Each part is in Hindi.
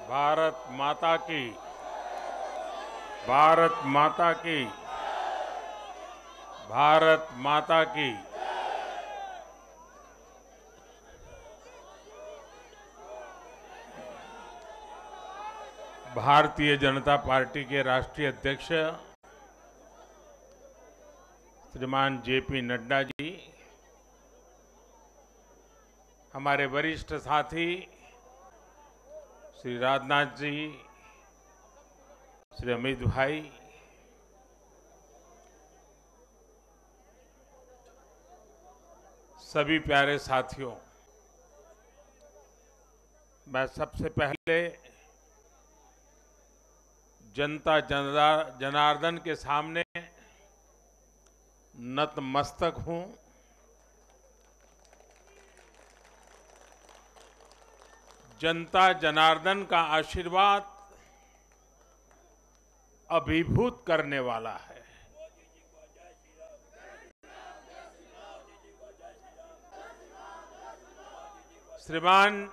भारत माता की, भारत माता की, भारत माता की। भारतीय जनता पार्टी के राष्ट्रीय अध्यक्ष श्रीमान जेपी नड्डा जी, हमारे वरिष्ठ साथी श्री राजनाथ जी, श्री अमित भाई, सभी प्यारे साथियों, मैं सबसे पहले जनता जनार्दन के सामने नतमस्तक हूं। जनता जनार्दन का आशीर्वाद अभिभूत करने वाला है। श्रीमान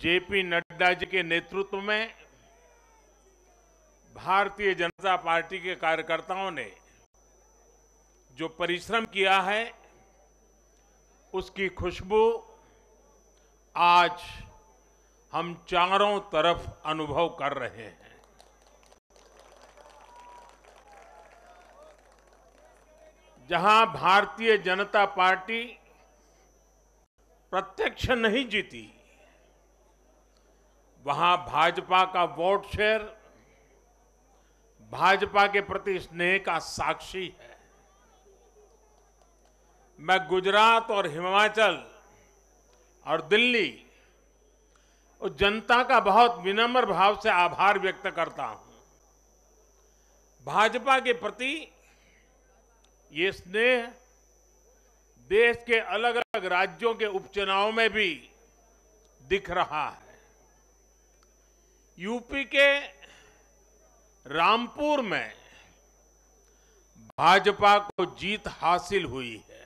जेपी नड्डा जी के नेतृत्व में भारतीय जनता पार्टी के कार्यकर्ताओं ने जो परिश्रम किया है, उसकी खुशबू आज हम चारों तरफ अनुभव कर रहे हैं। जहां भारतीय जनता पार्टी प्रत्यक्ष नहीं जीती, वहां भाजपा का वोट शेयर भाजपा के प्रति स्नेह का साक्षी है। मैं गुजरात और हिमाचल और दिल्ली और जनता का बहुत विनम्र भाव से आभार व्यक्त करता हूं। भाजपा के प्रति ये स्नेह देश के अलग अलग राज्यों के उपचुनाव में भी दिख रहा है। यूपी के रामपुर में भाजपा को जीत हासिल हुई है।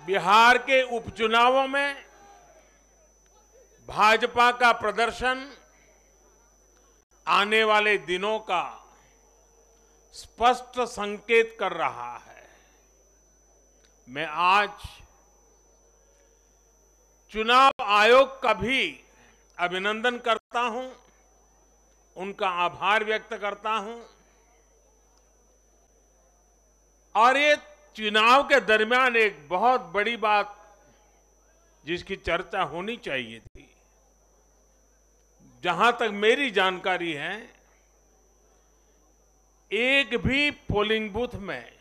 बिहार के उपचुनावों में भाजपा का प्रदर्शन आने वाले दिनों का स्पष्ट संकेत कर रहा है। मैं आज चुनाव आयोग का भी अभिनंदन करता हूं, उनका आभार व्यक्त करता हूं। और ये चुनाव के दरमियान एक बहुत बड़ी बात जिसकी चर्चा होनी चाहिए थी, जहां तक मेरी जानकारी है, एक भी पोलिंग बूथ में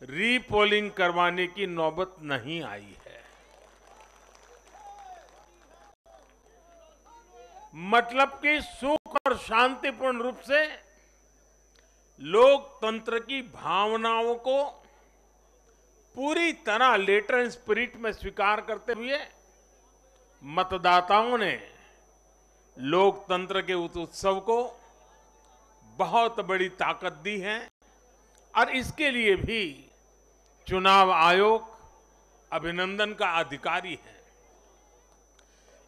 रीपोलिंग करवाने की नौबत नहीं आई है। मतलब कि सुख और शांतिपूर्ण रूप से लोकतंत्र की भावनाओं को पूरी तरह लेटर एंड स्पिरिट में स्वीकार करते हुए मतदाताओं ने लोकतंत्र के उस उत्सव को बहुत बड़ी ताकत दी है। और इसके लिए भी चुनाव आयोग अभिनंदन का अधिकारी है।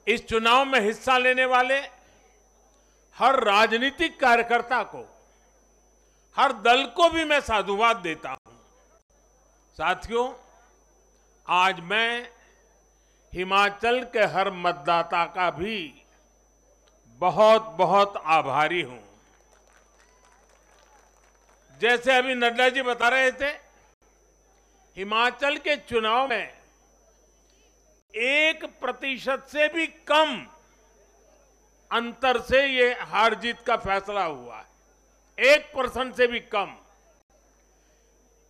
इस चुनाव में हिस्सा लेने वाले हर राजनीतिक कार्यकर्ता को, हर दल को भी मैं साधुवाद देता हूं। साथियों, आज मैं हिमाचल के हर मतदाता का भी बहुत बहुत आभारी हूं। जैसे अभी नड्डा जी बता रहे थे, हिमाचल के चुनाव में 1% से भी कम अंतर से ये हार जीत का फैसला हुआ है। 1% से भी कम।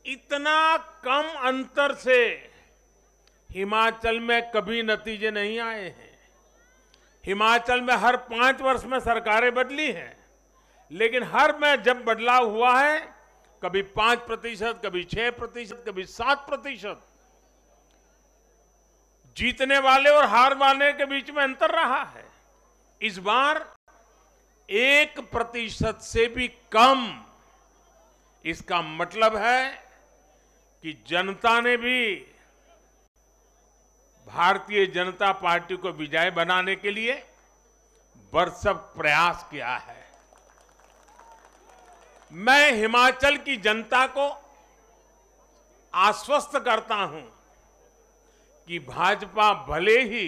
इतना कम अंतर से हिमाचल में कभी नतीजे नहीं आए हैं। हिमाचल में हर 5 वर्ष में सरकारें बदली हैं, लेकिन हर में जब बदलाव हुआ है, कभी 5%, कभी 6%, कभी 7%। जीतने वाले और हार वाले के बीच में अंतर रहा है। इस बार 1% से भी कम। इसका मतलब है कि जनता ने भी भारतीय जनता पार्टी को विजय बनाने के लिए भरसक प्रयास किया है। मैं हिमाचल की जनता को आश्वस्त करता हूं कि भाजपा भले ही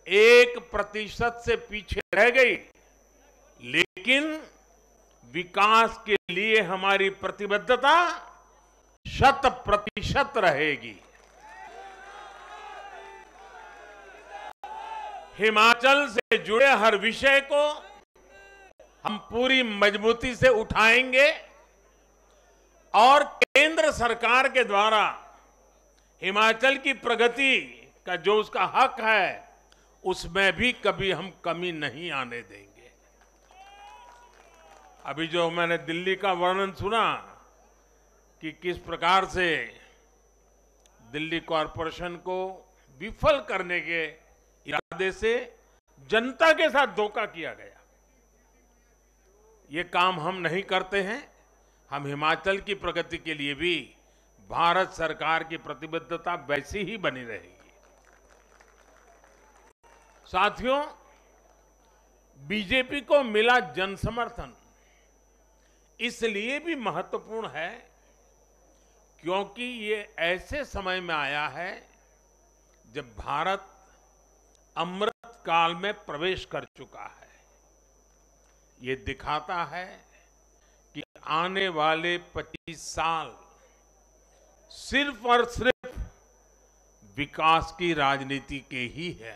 1% से पीछे रह गई, लेकिन विकास के लिए हमारी प्रतिबद्धता 100% रहेगी। हिमाचल से जुड़े हर विषय को हम पूरी मजबूती से उठाएंगे और केंद्र सरकार के द्वारा हिमाचल की प्रगति का जो उसका हक है, उसमें भी कभी हम कमी नहीं आने देंगे। अभी जो मैंने दिल्ली का वर्णन सुना कि किस प्रकार से दिल्ली कॉरपोरेशन को विफल करने के इरादे से जनता के साथ धोखा किया गया, ये काम हम नहीं करते हैं। हम हिमाचल की प्रगति के लिए भी भारत सरकार की प्रतिबद्धता वैसी ही बनी रहेगी। साथियों, बीजेपी को मिला जन समर्थन इसलिए भी महत्वपूर्ण है क्योंकि ये ऐसे समय में आया है जब भारत अमृत काल में प्रवेश कर चुका है। ये दिखाता है कि आने वाले 25 साल सिर्फ और सिर्फ विकास की राजनीति के ही है।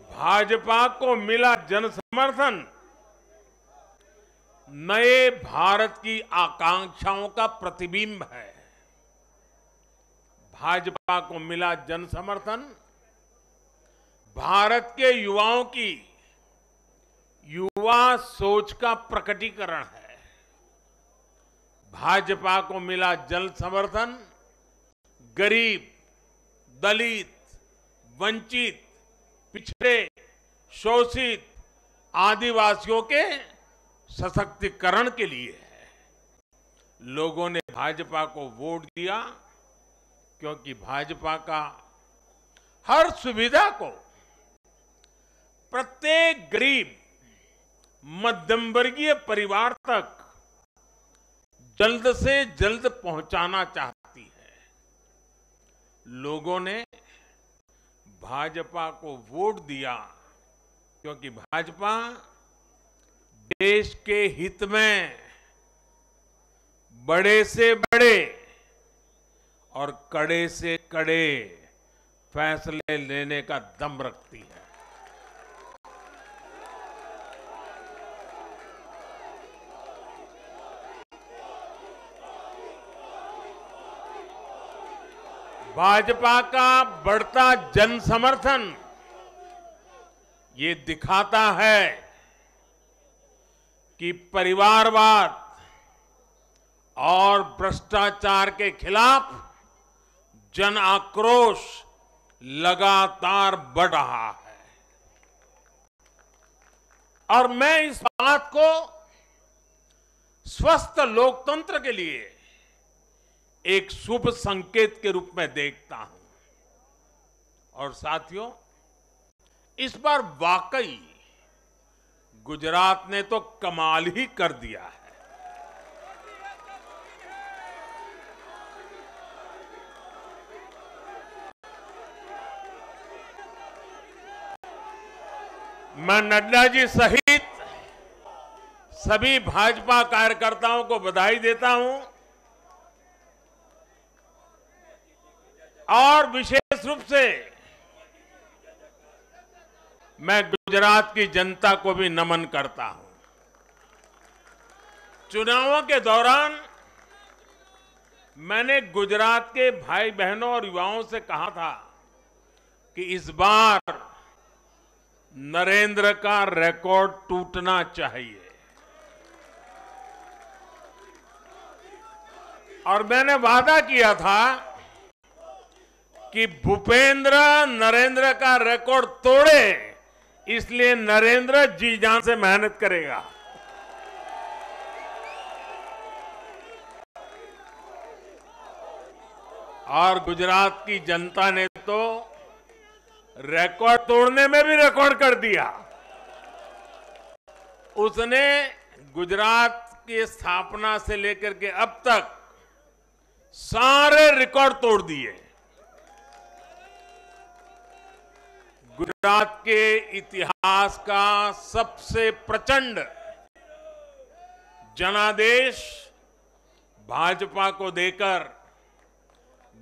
भाजपा को मिला जन समर्थन नए भारत की आकांक्षाओं का प्रतिबिंब है। भाजपा को मिला जन समर्थन भारत के युवाओं की युवा सोच का प्रकटीकरण है। भाजपा को मिला जन समर्थन गरीब, दलित, वंचित, पिछड़े, शोषित, आदिवासियों के सशक्तिकरण के लिए है। लोगों ने भाजपा को वोट दिया क्योंकि भाजपा का हर सुविधा को प्रत्येक गरीब, मध्यम वर्गीय परिवार तक जल्द से जल्द पहुंचाना चाहती है। लोगों ने भाजपा को वोट दिया क्योंकि भाजपा देश के हित में बड़े से बड़े और कड़े से कड़े फैसले लेने का दम रखती है। भाजपा का बढ़ता जन समर्थन ये दिखाता है कि परिवारवाद और भ्रष्टाचार के खिलाफ जन आक्रोश लगातार बढ़ रहा है। और मैं इस बात को स्वस्थ लोकतंत्र के लिए एक शुभ संकेत के रूप में देखता हूं। और साथियों, इस बार वाकई गुजरात ने तो कमाल ही कर दिया है। मैं नड्डा जी सहित सभी भाजपा कार्यकर्ताओं को बधाई देता हूं और विशेष रूप से मैं गुजरात की जनता को भी नमन करता हूं। चुनावों के दौरान मैंने गुजरात के भाई बहनों और युवाओं से कहा था कि इस बार नरेंद्र का रिकॉर्ड टूटना चाहिए। और मैंने वादा किया था कि भूपेंद्र नरेंद्र का रिकॉर्ड तोड़े, इसलिए नरेंद्र जी जान से मेहनत करेगा। और गुजरात की जनता ने तो रिकॉर्ड तोड़ने में भी रिकॉर्ड कर दिया। उसने गुजरात की स्थापना से लेकर के अब तक सारे रिकॉर्ड तोड़ दिए। गुजरात के इतिहास का सबसे प्रचंड जनादेश भाजपा को देकर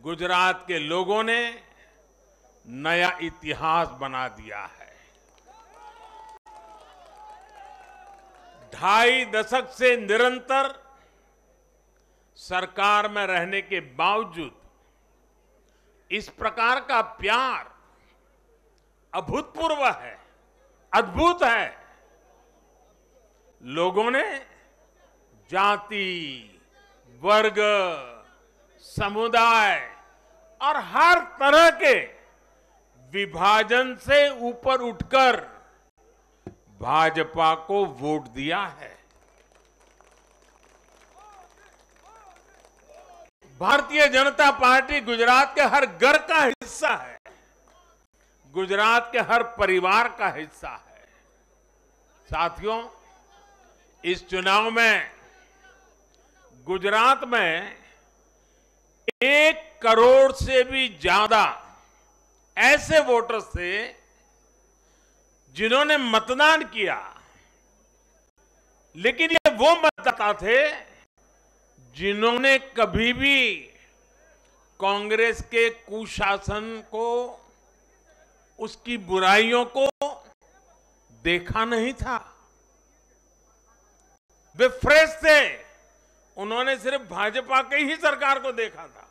गुजरात के लोगों ने नया इतिहास बना दिया है। 2.5 दशक से निरंतर सरकार में रहने के बावजूद इस प्रकार का प्यार अभूतपूर्व है, अद्भुत है। लोगों ने जाति, वर्ग, समुदाय और हर तरह के विभाजन से ऊपर उठकर भाजपा को वोट दिया है। भारतीय जनता पार्टी गुजरात के हर घर का हिस्सा है, गुजरात के हर परिवार का हिस्सा है। साथियों, इस चुनाव में गुजरात में 1 करोड़ से भी ज्यादा ऐसे वोटर्स थे जिन्होंने मतदान किया, लेकिन ये वो मतदाता थे जिन्होंने कभी भी कांग्रेस के कुशासन को, उसकी बुराइयों को देखा नहीं था। वे फ्रेश थे, उन्होंने सिर्फ भाजपा की ही सरकार को देखा था।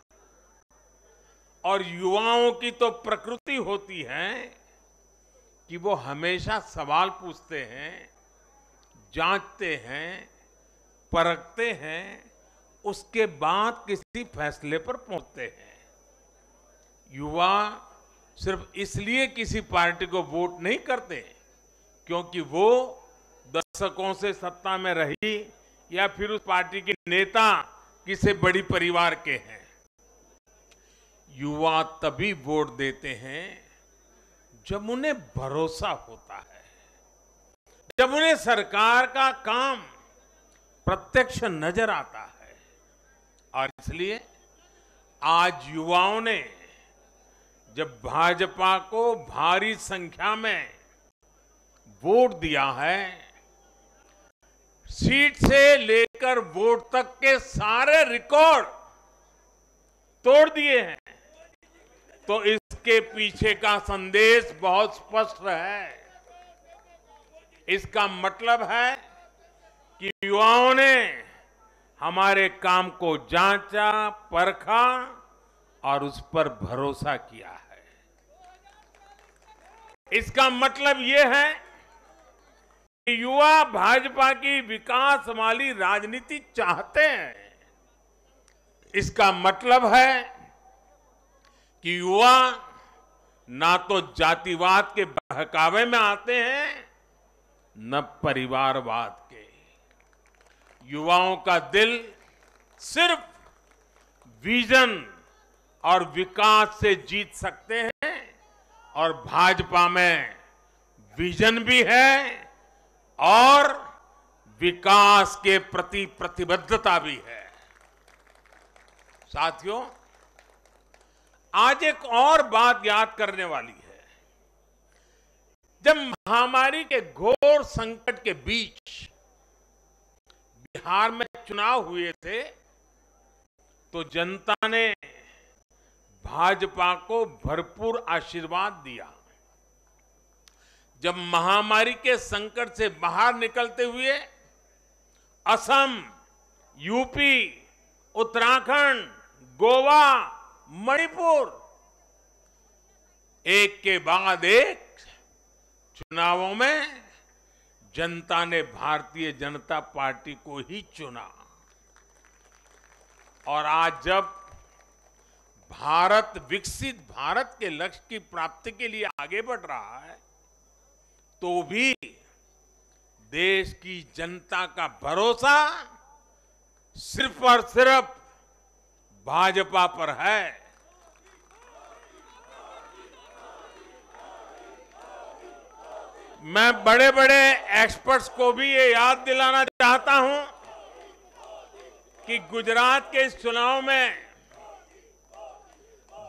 और युवाओं की तो प्रकृति होती है कि वो हमेशा सवाल पूछते हैं, जांचते हैं, परखते हैं, उसके बाद किसी फैसले पर पहुंचते हैं। युवा सिर्फ इसलिए किसी पार्टी को वोट नहीं करते क्योंकि वो दशकों से सत्ता में रही या फिर उस पार्टी के नेता किसी बड़ी परिवार के हैं। युवा तभी वोट देते हैं जब उन्हें भरोसा होता है, जब उन्हें सरकार का काम प्रत्यक्ष नजर आता है। और इसलिए आज युवाओं ने जब भाजपा को भारी संख्या में वोट दिया है, सीट से लेकर वोट तक के सारे रिकॉर्ड तोड़ दिए हैं, तो इसके पीछे का संदेश बहुत स्पष्ट है। इसका मतलब है कि युवाओं ने हमारे काम को जांचा, परखा और उस पर भरोसा किया है। इसका मतलब यह है कि युवा भाजपा की विकास वाली राजनीति चाहते हैं। इसका मतलब है कि युवा ना तो जातिवाद के बहकावे में आते हैं, न परिवारवाद के। युवाओं का दिल सिर्फ विजन और विकास से जीत सकते हैं, और भाजपा में विजन भी है और विकास के प्रति प्रतिबद्धता भी है। साथियों, आज एक और बात याद करने वाली है। जब महामारी के घोर संकट के बीच बिहार में चुनाव हुए थे, तो जनता ने भाजपा को भरपूर आशीर्वाद दिया। जब महामारी के संकट से बाहर निकलते हुए असम, यूपी, उत्तराखंड, गोवा, मणिपुर एक के बाद एक चुनावों में जनता ने भारतीय जनता पार्टी को ही चुना। और आज जब भारत विकसित भारत के लक्ष्य की प्राप्ति के लिए आगे बढ़ रहा है, तो भी देश की जनता का भरोसा सिर्फ और सिर्फ भाजपा पर है। मैं बड़े बड़े एक्सपर्ट्स को भी ये याद दिलाना चाहता हूं कि गुजरात के इस चुनाव में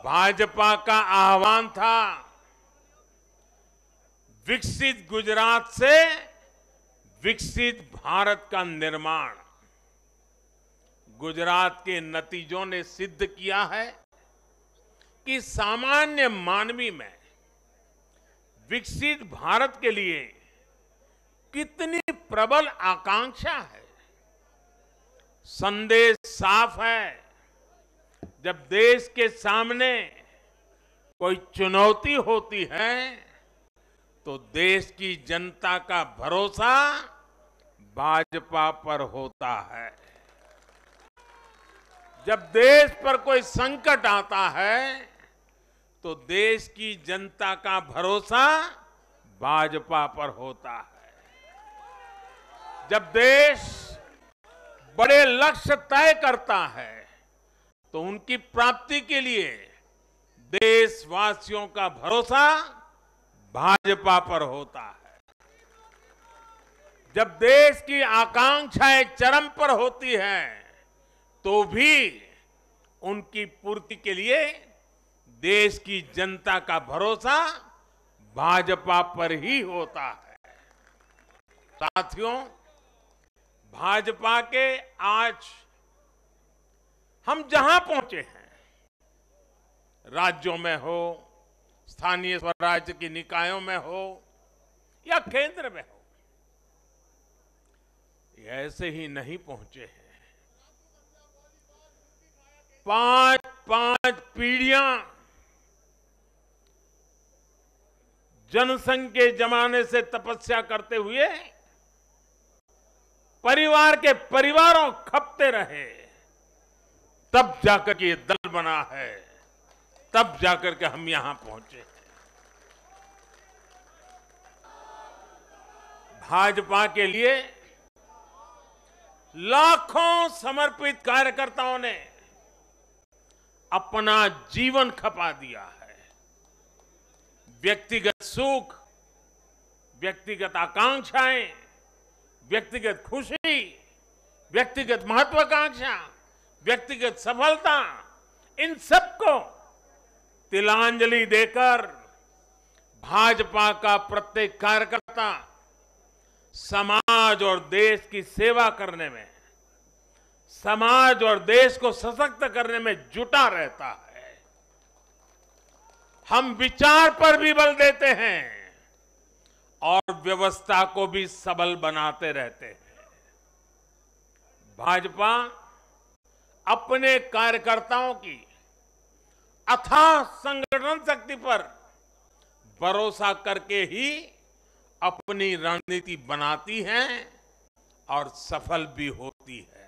भाजपा का आह्वान था विकसित गुजरात से विकसित भारत का निर्माण। गुजरात के नतीजों ने सिद्ध किया है कि सामान्य मानवी में विकसित भारत के लिए कितनी प्रबल आकांक्षा है। संदेश साफ है, जब देश के सामने कोई चुनौती होती है तो देश की जनता का भरोसा भाजपा पर होता है। जब देश पर कोई संकट आता है तो देश की जनता का भरोसा भाजपा पर होता है। जब देश बड़े लक्ष्य तय करता है तो उनकी प्राप्ति के लिए देशवासियों का भरोसा भाजपा पर होता है। जब देश की आकांक्षाएं चरम पर होती हैं तो भी उनकी पूर्ति के लिए देश की जनता का भरोसा भाजपा पर ही होता है। साथियों, भाजपा के आज हम जहां पहुंचे हैं, राज्यों में हो, स्थानीय स्वराज्य की निकायों में हो या केंद्र में हो, ये ऐसे ही नहीं पहुंचे हैं। 5 पीढ़ियां जनसंघ के जमाने से तपस्या करते हुए परिवार के परिवारों खपते रहे, तब जाकर के ये दल बना है, तब जाकर के हम यहां पहुंचे हैं। भाजपा के लिए लाखों समर्पित कार्यकर्ताओं ने अपना जीवन खपा दिया है। व्यक्तिगत सुख, व्यक्तिगत आकांक्षाएं, व्यक्तिगत खुशी, व्यक्तिगत महत्वाकांक्षा, व्यक्तिगत सफलता, इन सबको तिलांजलि देकर भाजपा का प्रत्येक कार्यकर्ता समाज और देश की सेवा करने में, समाज और देश को सशक्त करने में जुटा रहता है। हम विचार पर भी बल देते हैं और व्यवस्था को भी सबल बनाते रहते हैं। भाजपा अपने कार्यकर्ताओं की अथाह संगठन शक्ति पर भरोसा करके ही अपनी रणनीति बनाती है और सफल भी होती है।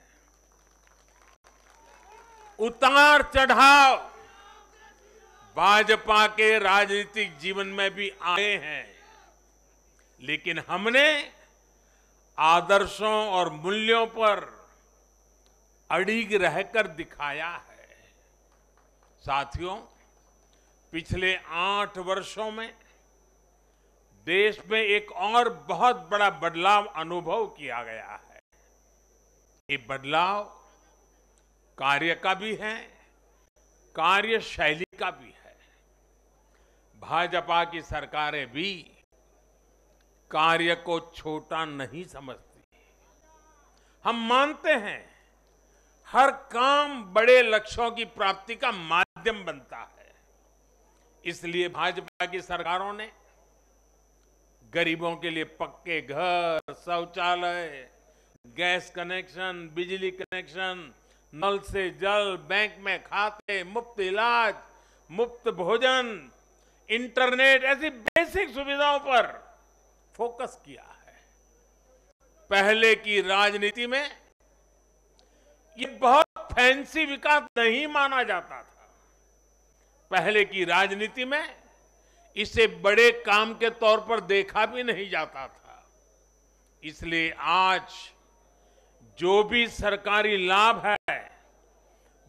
उतार चढ़ाव भाजपा के राजनीतिक जीवन में भी आए हैं, लेकिन हमने आदर्शों और मूल्यों पर अड़िग रहकर दिखाया है। साथियों, पिछले 8 वर्षों में देश में एक और बहुत बड़ा बदलाव अनुभव किया गया है। ये बदलाव कार्य का भी है, कार्यशैली का भी है। भाजपा की सरकारें भी कार्य को छोटा नहीं समझती। हम मानते हैं हर काम बड़े लक्ष्यों की प्राप्ति का माध्यम बनता है। इसलिए भाजपा की सरकारों ने गरीबों के लिए पक्के घर, शौचालय, गैस कनेक्शन, बिजली कनेक्शन, नल से जल, बैंक में खाते, मुफ्त इलाज, मुफ्त भोजन, इंटरनेट, ऐसी बेसिक सुविधाओं पर फोकस किया है। पहले की राजनीति में ये बहुत फैंसी विकास नहीं माना जाता था। पहले की राजनीति में इसे बड़े काम के तौर पर देखा भी नहीं जाता था। इसलिए आज जो भी सरकारी लाभ है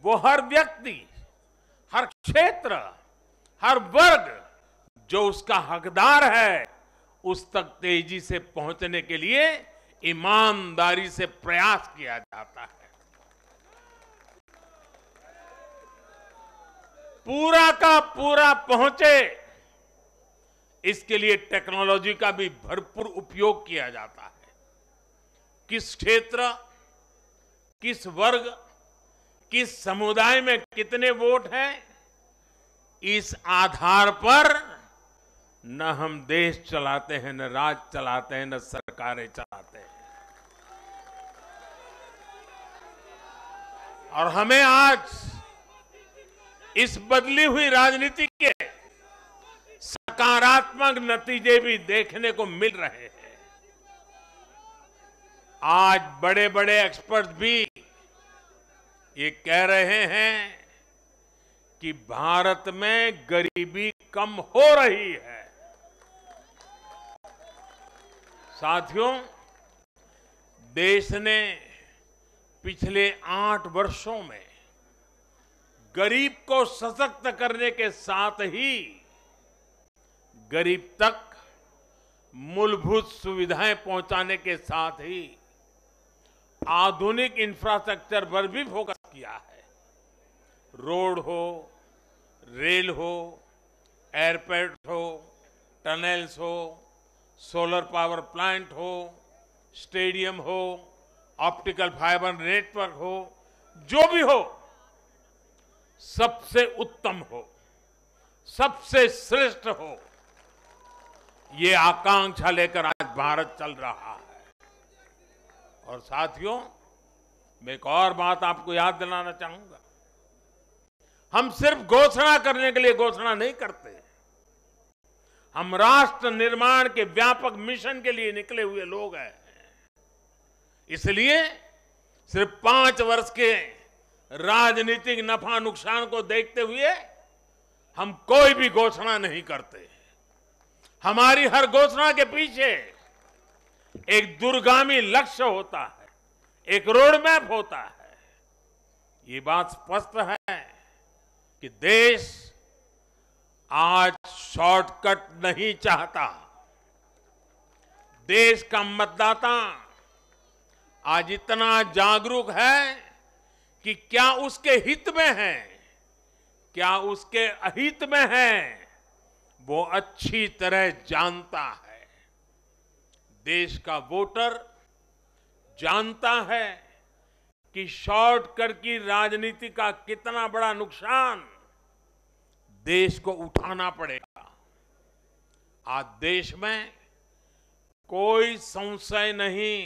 वो हर व्यक्ति, हर क्षेत्र, हर वर्ग जो उसका हकदार है उस तक तेजी से पहुंचने के लिए ईमानदारी से प्रयास किया जाता है। पूरा का पूरा पहुंचे, इसके लिए टेक्नोलॉजी का भी भरपूर उपयोग किया जाता है। किस क्षेत्र, किस वर्ग, किस समुदाय में कितने वोट हैं, इस आधार पर न हम देश चलाते हैं, न राज्य चलाते हैं, न सरकारें चलाते हैं। और हमें आज इस बदली हुई राजनीति के सकारात्मक नतीजे भी देखने को मिल रहे हैं। आज बड़े बड़े एक्सपर्ट भी ये कह रहे हैं कि भारत में गरीबी कम हो रही है। साथियों, देश ने पिछले 8 वर्षों में गरीब को सशक्त करने के साथ ही गरीब तक मूलभूत सुविधाएं पहुंचाने के साथ ही आधुनिक इंफ्रास्ट्रक्चर पर भी फोकस किया है। रोड हो, रेल हो, एयरपोर्ट हो, टनल्स हो, सोलर पावर प्लांट हो, स्टेडियम हो, ऑप्टिकल फाइबर नेटवर्क हो, जो भी हो, सबसे उत्तम हो, सबसे श्रेष्ठ हो, ये आकांक्षा लेकर आज भारत चल रहा है। और साथियों, मैं एक और बात आपको याद दिलाना चाहूंगा। हम सिर्फ घोषणा करने के लिए घोषणा नहीं करते, हम राष्ट्र निर्माण के व्यापक मिशन के लिए निकले हुए लोग हैं। इसलिए सिर्फ 5 वर्ष के राजनीतिक नफा नुकसान को देखते हुए हम कोई भी घोषणा नहीं करते। हमारी हर घोषणा के पीछे एक दूरगामी लक्ष्य होता है, एक रोड मैप होता है। ये बात स्पष्ट है कि देश आज शॉर्टकट नहीं चाहता। देश का मतदाता आज इतना जागरूक है कि क्या उसके हित में है, क्या उसके अहित में है, वो अच्छी तरह जानता है। देश का वोटर जानता है कि शॉर्टकट की राजनीति का कितना बड़ा नुकसान देश को उठाना पड़ेगा। आज देश में कोई संशय नहीं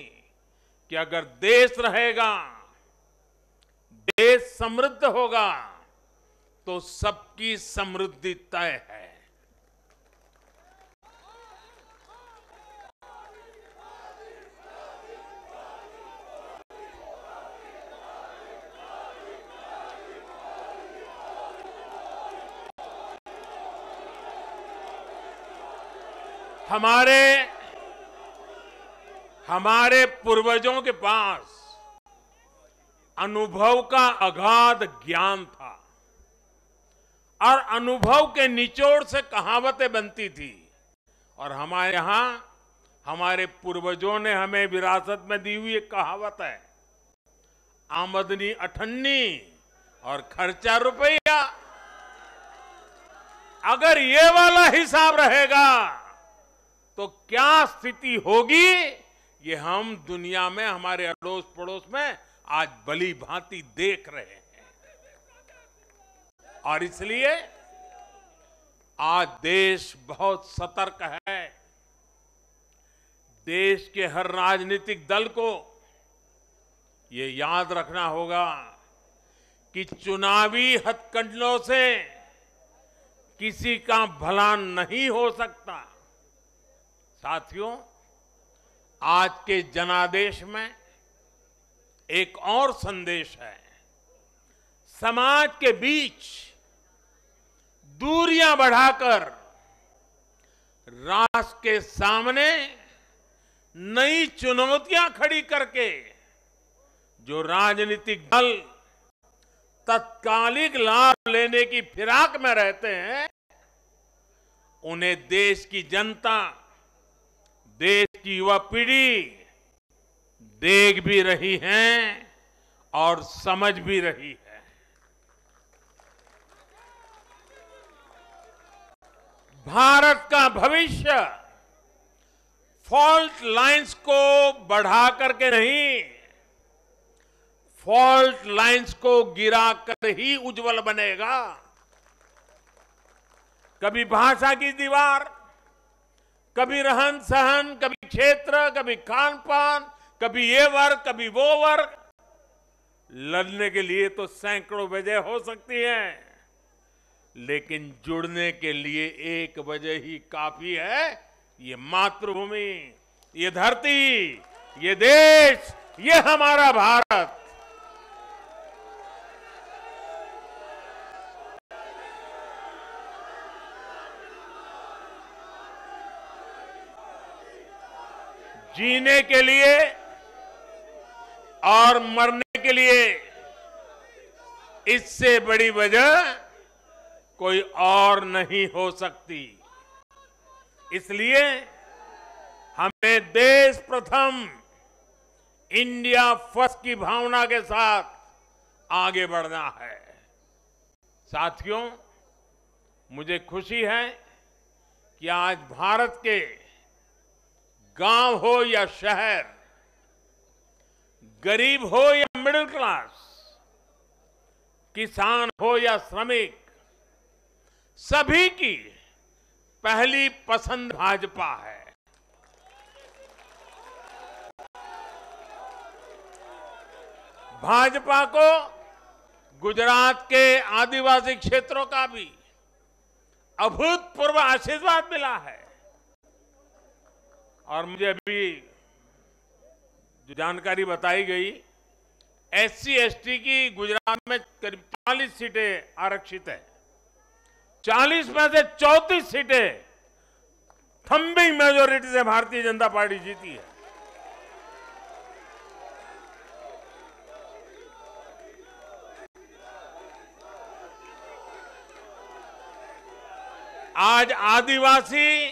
कि अगर देश रहेगा, देश समृद्ध होगा, तो सबकी समृद्धि तय है। हमारे पूर्वजों के पास अनुभव का अगाध ज्ञान था और अनुभव के निचोड़ से कहावतें बनती थी। और हमारे यहां हमारे पूर्वजों ने हमें विरासत में दी हुई एक कहावत है, आमदनी अठन्नी और खर्चा रुपया। अगर ये वाला हिसाब रहेगा तो क्या स्थिति होगी, ये हम दुनिया में हमारे अड़ोस पड़ोस में आज भली भांति देख रहे हैं। और इसलिए आज देश बहुत सतर्क है। देश के हर राजनीतिक दल को ये याद रखना होगा कि चुनावी हथकंडों से किसी का भला नहीं हो सकता। साथियों, आज के जनादेश में एक और संदेश है। समाज के बीच दूरियां बढ़ाकर राष्ट्र के सामने नई चुनौतियां खड़ी करके जो राजनीतिक दल तत्कालिक लाभ लेने की फिराक में रहते हैं, उन्हें देश की जनता देश की युवा पीढ़ी देख भी रही है और समझ भी रही है। भारत का भविष्य फॉल्ट लाइंस को बढ़ा करके नहीं, फॉल्ट लाइंस को गिरा कर ही उज्जवल बनेगा। कभी भाषा की दीवार, कभी रहन सहन, कभी क्षेत्र, कभी खान पान, कभी ये वर्ग, कभी वो वर्ग। लड़ने के लिए तो सैकड़ों वजह हो सकती हैं, लेकिन जुड़ने के लिए एक वजह ही काफी है। ये मातृभूमि, ये धरती, ये देश, ये हमारा भारत। जीने के लिए और मरने के लिए इससे बड़ी वजह कोई और नहीं हो सकती। इसलिए हमें देश प्रथम, इंडिया फर्स्ट की भावना के साथ आगे बढ़ना है। साथियों, मुझे खुशी है कि आज भारत के गांव हो या शहर, गरीब हो या मिडिल क्लास, किसान हो या श्रमिक, सभी की पहली पसंद भाजपा है। भाजपा को गुजरात के आदिवासी क्षेत्रों का भी अभूतपूर्व आशीर्वाद मिला है। और मुझे अभी जो जानकारी बताई गई, एससी एसटी की गुजरात में करीब 40 सीटें आरक्षित है। 40 में से 34 सीटें थंबिंग मेजोरिटी से भारतीय जनता पार्टी जीती है। आज आदिवासी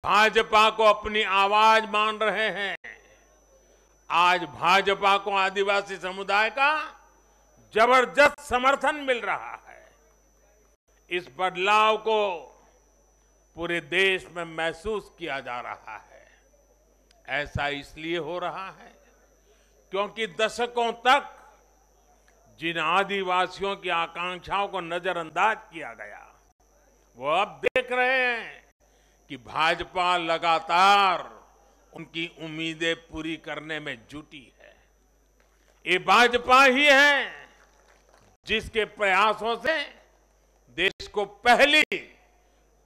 भाजपा को अपनी आवाज मान रहे हैं। आज भाजपा को आदिवासी समुदाय का जबरदस्त समर्थन मिल रहा है। इस बदलाव को पूरे देश में महसूस किया जा रहा है। ऐसा इसलिए हो रहा है क्योंकि दशकों तक जिन आदिवासियों की आकांक्षाओं को नजरअंदाज किया गया, वो अब देख रहे हैं कि भाजपा लगातार उनकी उम्मीदें पूरी करने में जुटी है। ये भाजपा ही है जिसके प्रयासों से देश को पहली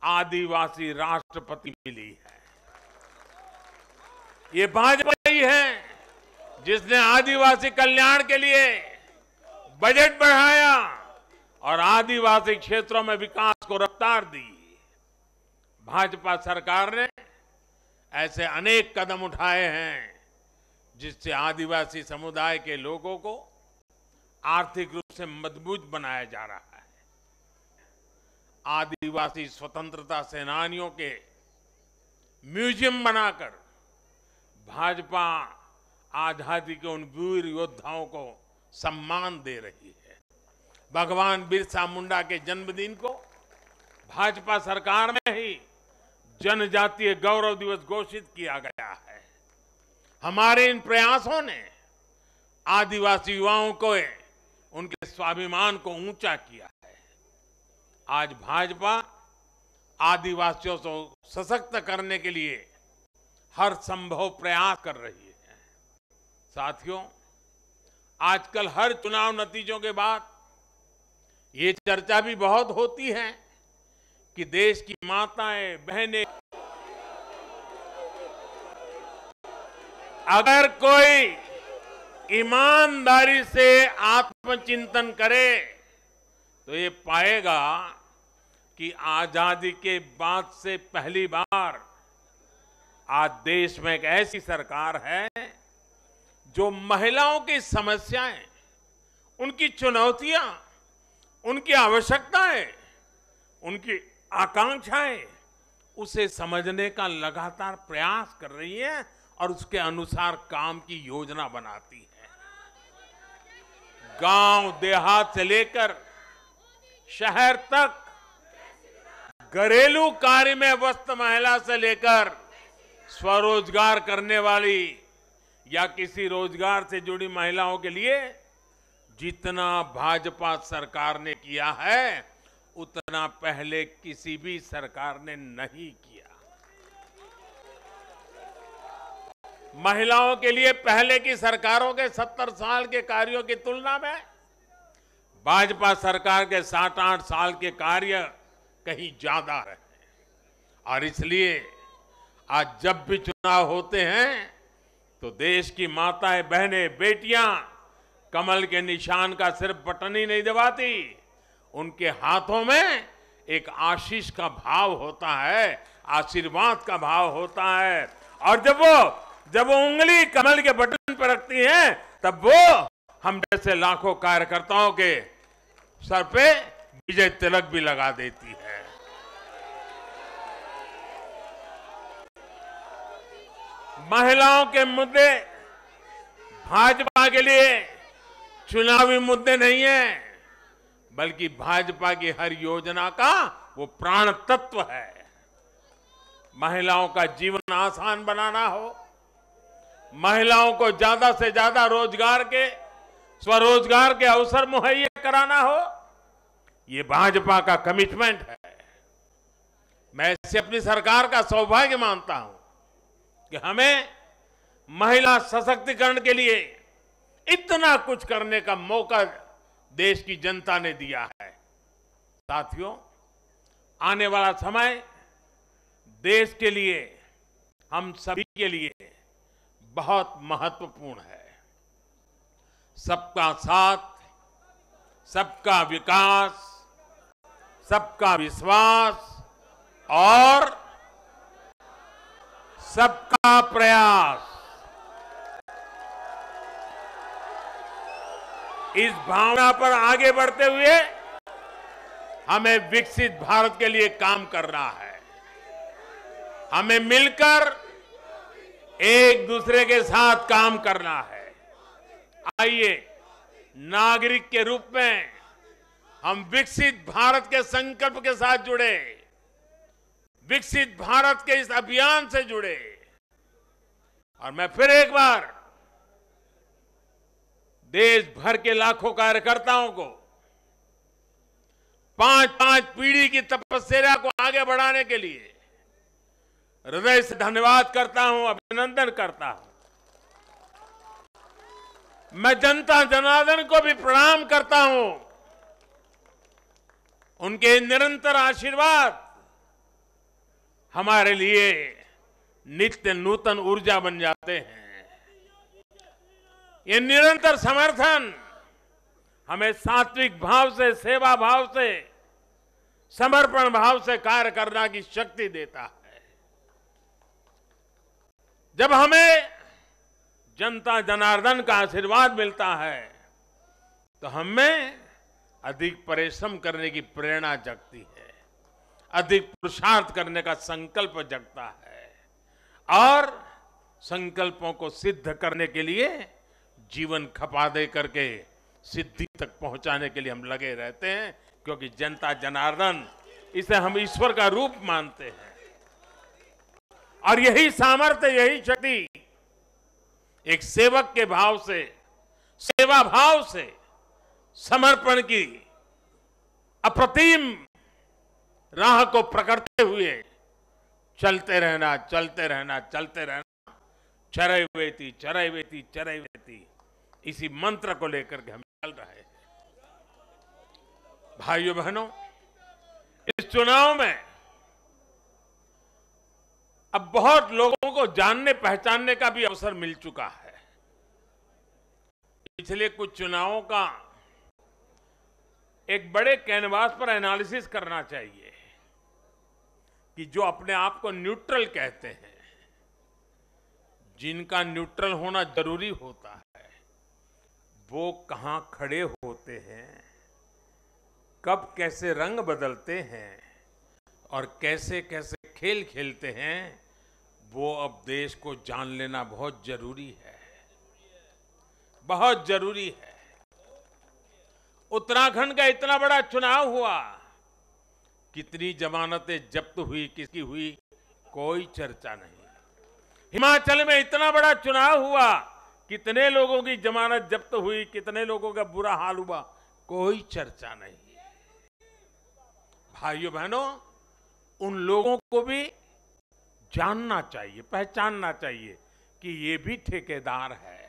आदिवासी राष्ट्रपति मिली है। ये भाजपा ही है जिसने आदिवासी कल्याण के लिए बजट बढ़ाया और आदिवासी क्षेत्रों में विकास को रफ्तार दी। भाजपा सरकार ने ऐसे अनेक कदम उठाए हैं जिससे आदिवासी समुदाय के लोगों को आर्थिक रूप से मजबूत बनाया जा रहा है। आदिवासी स्वतंत्रता सेनानियों के म्यूजियम बनाकर भाजपा आजादी के उन वीर योद्धाओं को सम्मान दे रही है। भगवान बिरसा मुंडा के जन्मदिन को भाजपा सरकार में ही जनजातीय गौरव दिवस घोषित किया गया है। हमारे इन प्रयासों ने आदिवासी युवाओं को उनके स्वाभिमान को ऊंचा किया है। आज भाजपा आदिवासियों को सशक्त करने के लिए हर संभव प्रयास कर रही है। साथियों, आजकल हर चुनाव नतीजों के बाद ये चर्चा भी बहुत होती है कि देश की माताएं, बहनें, अगर कोई ईमानदारी से आत्मचिंतन करे तो ये पाएगा कि आजादी के बाद से पहली बार आज देश में एक ऐसी सरकार है जो महिलाओं की समस्याएं, उनकी चुनौतियां, उनकी आवश्यकताएं, उनकी आकांक्षाएं उसे समझने का लगातार प्रयास कर रही है और उसके अनुसार काम की योजना बनाती है। गांव देहात से लेकर शहर तक, घरेलू कार्य में व्यस्त महिला से लेकर स्वरोजगार करने वाली या किसी रोजगार से जुड़ी महिलाओं के लिए जितना भाजपा सरकार ने किया है उतना पहले किसी भी सरकार ने नहीं किया। महिलाओं के लिए पहले की सरकारों के 70 साल के कार्यों की तुलना में भाजपा सरकार के 7-8 साल के कार्य कहीं ज्यादा रहे और इसलिए आज जब भी चुनाव होते हैं तो देश की माताएं, बहनें, बेटियां कमल के निशान का सिर्फ बटन ही नहीं दबाती, उनके हाथों में एक आशीष का भाव होता है, आशीर्वाद का भाव होता है और जब वो उंगली कमल के बटन पर रखती हैं तब वो हम जैसे लाखों कार्यकर्ताओं के सर पे विजय तिलक भी लगा देती है। महिलाओं के मुद्दे भाजपा के लिए चुनावी मुद्दे नहीं है, बल्कि भाजपा की हर योजना का वो प्राण तत्व है। महिलाओं का जीवन आसान बनाना हो, महिलाओं को ज्यादा से ज्यादा रोजगार के, स्वरोजगार के अवसर मुहैया कराना हो, ये भाजपा का कमिटमेंट है। मैं इसे अपनी सरकार का सौभाग्य मानता हूं कि हमें महिला सशक्तिकरण के लिए इतना कुछ करने का मौका देश की जनता ने दिया है। साथियों, आने वाला समय देश के लिए, हम सभी के लिए बहुत महत्वपूर्ण है। सबका साथ, सबका विकास, सबका विश्वास और सबका प्रयास, इस भावना पर आगे बढ़ते हुए हमें विकसित भारत के लिए काम करना है। हमें मिलकर एक दूसरे के साथ काम करना है। आइए, नागरिक के रूप में हम विकसित भारत के संकल्प के साथ जुड़े, विकसित भारत के इस अभियान से जुड़े और मैं फिर एक बार देश भर के लाखों कार्यकर्ताओं को 5-5 पीढ़ी की तपस्या को आगे बढ़ाने के लिए हृदय से धन्यवाद करता हूं, अभिनंदन करता हूं। मैं जनता जनार्दन को भी प्रणाम करता हूं। उनके निरंतर आशीर्वाद हमारे लिए नित्य नूतन ऊर्जा बन जाते हैं। ये निरंतर समर्थन हमें सात्विक भाव से, सेवा भाव से, समर्पण भाव से कार्य करने की शक्ति देता है। जब हमें जनता जनार्दन का आशीर्वाद मिलता है तो हमें अधिक परिश्रम करने की प्रेरणा जगती है, अधिक पुरुषार्थ करने का संकल्प जगता है और संकल्पों को सिद्ध करने के लिए जीवन खपा दे करके सिद्धि तक पहुंचाने के लिए हम लगे रहते हैं, क्योंकि जनता जनार्दन, इसे हम ईश्वर का रूप मानते हैं और यही सामर्थ्य, यही शक्ति एक सेवक के भाव से, सेवा भाव से, समर्पण की अप्रतिम राह को पकड़ते हुए चलते रहना, चलते रहना, चलते रहना, चरैवेति चरैवेति चरैवेति, इसी मंत्र को लेकर के हम चल रहे हैं। भाइयों बहनों, इस चुनाव में अब बहुत लोगों को जानने पहचानने का भी अवसर मिल चुका है। पिछले कुछ चुनावों का एक बड़े कैनवास पर एनालिसिस करना चाहिए कि जो अपने आप को न्यूट्रल कहते हैं, जिनका न्यूट्रल होना जरूरी होता है, वो कहां खड़े होते हैं, कब कैसे रंग बदलते हैं और कैसे कैसे खेल खेलते हैं वो अब देश को जान लेना बहुत जरूरी है, बहुत जरूरी है। उत्तराखंड का इतना बड़ा चुनाव हुआ, कितनी जमानतें जब्त हुई, किसकी हुई, कोई चर्चा नहीं। हिमाचल में इतना बड़ा चुनाव हुआ, कितने लोगों की जमानत जब्त हुई, कितने लोगों का बुरा हाल हुआ, कोई चर्चा नहीं। भाइयों बहनों, उन लोगों को भी जानना चाहिए, पहचानना चाहिए कि ये भी ठेकेदार है।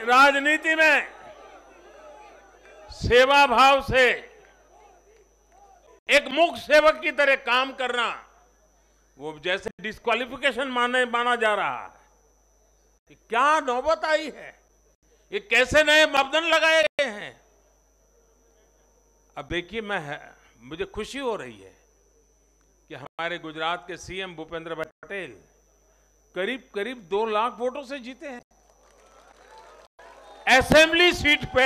राजनीति में सेवा भाव से एक मूक सेवक की तरह काम करना, वो जैसे डिस्क्वालिफिकेशन माना जा रहा है। कि क्या नौबत आई है, ये कैसे नए मापदंड लगाए गए हैं। अब देखिए, मुझे खुशी हो रही है कि हमारे गुजरात के सीएम भूपेंद्र भाई पटेल करीब करीब 2 लाख वोटों से जीते हैं। असेंबली सीट पे,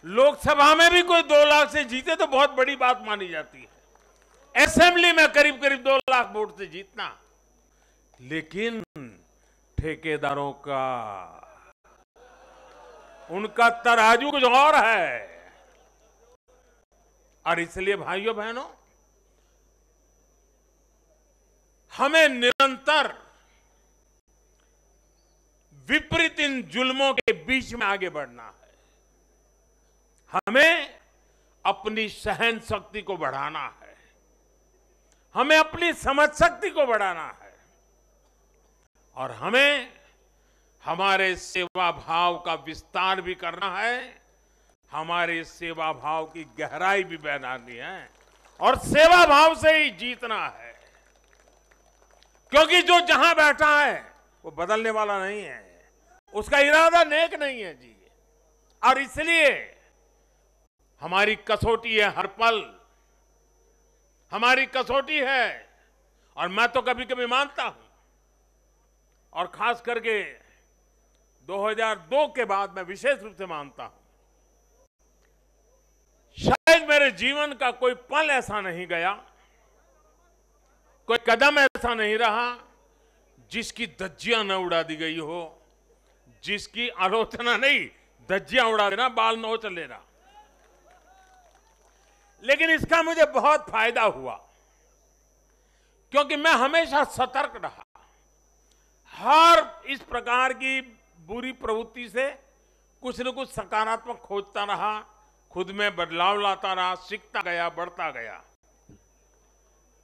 लोकसभा में भी कोई 2 लाख से जीते तो बहुत बड़ी बात मानी जाती है। असेंबली में करीब करीब 2 लाख वोट से जीतना, लेकिन ठेकेदारों का, उनका तराजू कुछ और है। और इसलिए भाइयों बहनों, हमें निरंतर विपरीत इन जुल्मों के बीच में आगे बढ़ना है। हमें अपनी सहन शक्ति को बढ़ाना है, हमें अपनी समझ शक्ति को बढ़ाना है, और हमें हमारे सेवा भाव का विस्तार भी करना है, हमारे सेवा भाव की गहराई भी बढ़ानी है, और सेवा भाव से ही जीतना है। क्योंकि जो जहां बैठा है वो बदलने वाला नहीं है, उसका इरादा नेक नहीं है जी। और इसलिए हमारी कसौटी है, हर पल हमारी कसौटी है। और मैं तो कभी कभी मानता हूं, और खास करके 2002 के बाद मैं विशेष रूप से मानता हूं, शायद मेरे जीवन का कोई पल ऐसा नहीं गया, कोई कदम ऐसा नहीं रहा जिसकी धज्जियां न उड़ा दी गई हो, जिसकी आलोचना नहीं, धज्जियां उड़ा देना, बाल नोच लेना। लेकिन इसका मुझे बहुत फायदा हुआ, क्योंकि मैं हमेशा सतर्क रहा। हर इस प्रकार की बुरी प्रवृत्ति से कुछ न कुछ सकारात्मक खोजता रहा, खुद में बदलाव लाता रहा, सीखता गया, बढ़ता गया।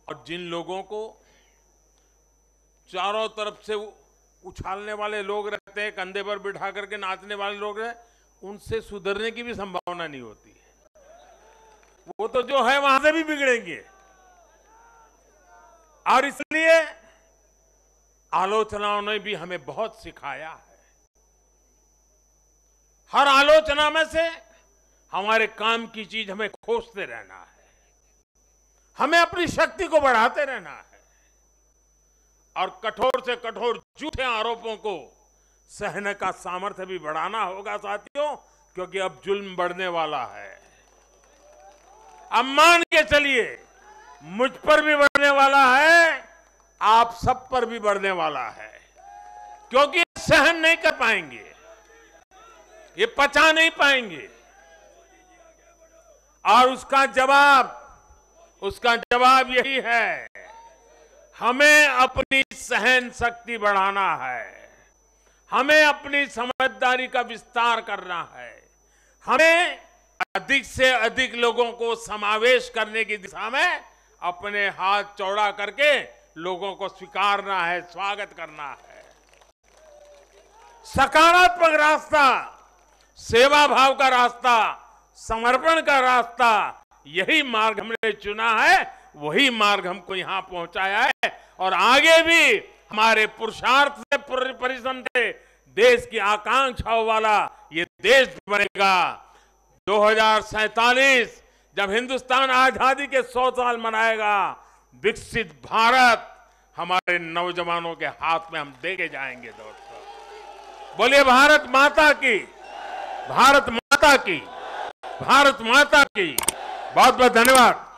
और जिन लोगों को चारों तरफ से उछालने वाले लोग रहते हैं, कंधे पर बिठा करके नाचने वाले लोग रहते, उनसे सुधरने की भी संभावना नहीं होती है। वो तो जो है वहां से भी बिगड़ेंगे। और इसलिए आलोचनाओं ने भी हमें बहुत सिखाया है। हर आलोचना में से हमारे काम की चीज हमें खोजते रहना है, हमें अपनी शक्ति को बढ़ाते रहना है, और कठोर से कठोर झूठे आरोपों को सहने का सामर्थ्य भी बढ़ाना होगा साथियों, क्योंकि अब जुल्म बढ़ने वाला है। अब मान के चलिए, मुझ पर भी बढ़ने वाला है, आप सब पर भी बढ़ने वाला है, क्योंकि सहन नहीं कर पाएंगे, ये पचा नहीं पाएंगे। और उसका जवाब यही है, हमें अपनी सहन शक्ति बढ़ाना है, हमें अपनी समझदारी का विस्तार करना है, हमें अधिक से अधिक लोगों को समावेश करने की दिशा में अपने हाथ चौड़ा करके लोगों को स्वीकारना है, स्वागत करना है। सकारात्मक रास्ता, सेवा भाव का रास्ता, समर्पण का रास्ता, यही मार्ग हमने चुना है, वही मार्ग हमको यहां पहुंचाया है। और आगे भी हमारे पुरुषार्थ से, परिश्रम से देश की आकांक्षाओं वाला ये देश बनेगा। 2047 जब हिंदुस्तान आजादी के 100 साल मनाएगा, विकसित भारत हमारे नौजवानों के हाथ में हम देके जाएंगे। दोस्तों बोलिए भारत माता की, भारत माता की, भारत माता की। बहुत बहुत धन्यवाद।